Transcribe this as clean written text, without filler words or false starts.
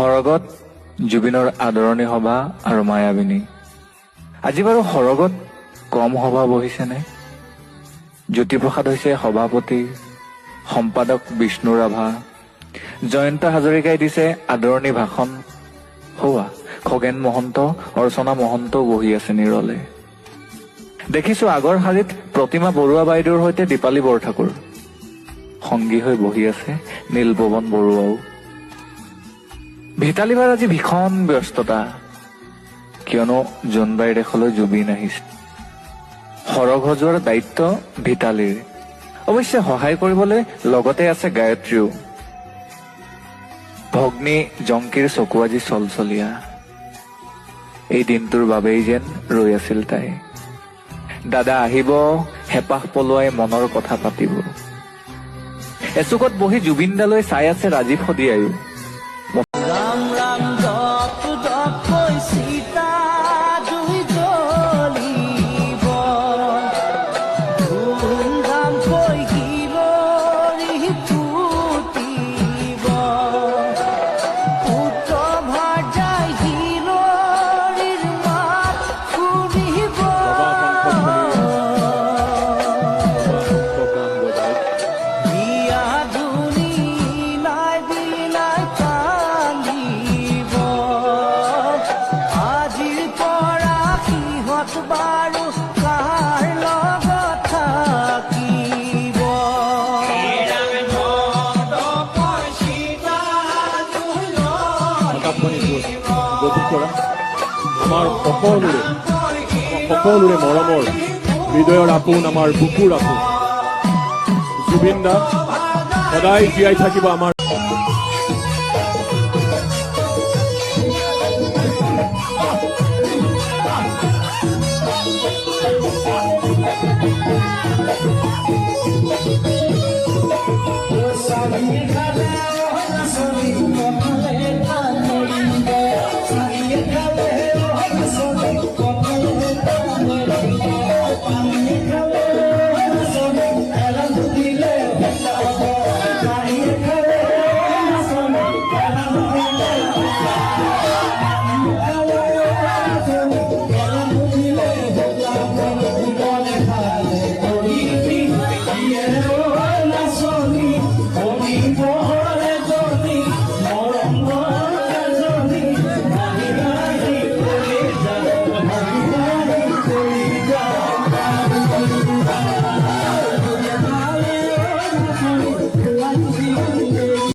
সৰগত জুবিনৰ আদৰণি সভা আৰু মায়াবিনী। আজি বাৰু সৰগত কম সভা বহিছেনে? জ্যোতিপ্ৰসাদ হৈছে সভাপতি, সম্পাদক বিষ্ণু ৰাভা, জয়ন্ত হাজৰিকাই দিছে আদৰণি ভাষণ। হোৱা খগেন মহন্ত, অৰ্চনা মহন্তও বহি আছে নিৰলে। দেখিছো আগৰ শাৰীত প্ৰতিমা বৰুৱা বাইদেউৰ সৈতে দীপালী বৰঠাকুৰ, সংগী হৈ বহি আছে নীলপৱন বৰুৱাও। ভিতালীবাৰ আজি ভীষণ ব্যস্ততা, কিয়নো জোনবাইৰ দেশলৈ জুবিন আহিছে। সৰগ সজোৱাৰ দায়িত্ব ভিতালীৰ। অৱশ্যে সহায় কৰিবলৈ লগতে আছে গায়ত্ৰীও। ভগ্নী জংকীৰ চকু আজি চলচলীয়া। এই দিনটোৰ বাবেই যেন ৰৈ আছিল তাই। দাদা আহিব, হেঁপাহ পলোৱাই মনৰ কথা পাতিব। এচুকত বহি জুবিনদালৈ চাই আছে ৰাজীৱ সদিয়ায়ো। ৰাম ৰাম জপ জপ কৈ সীতা জুই জ্বলিব, ধুমধাম কৈ গিলৰি ফুটিব, পুত্ৰ ভাৰ্যাই গিলৰিৰ মাত শুনিব। বিয়া ধুনি লাই বিলাই কান্দিব, আজিৰ পৰা সিহঁত বাৰু কাৰ লগত থাকিব। আমাৰ সকলোৰে মৰমৰ হৃদয়ৰ আপোন, আমাৰ বুকুৰ আপোন জুবিন দা সদায় জীয়াই থাকিব আমাৰ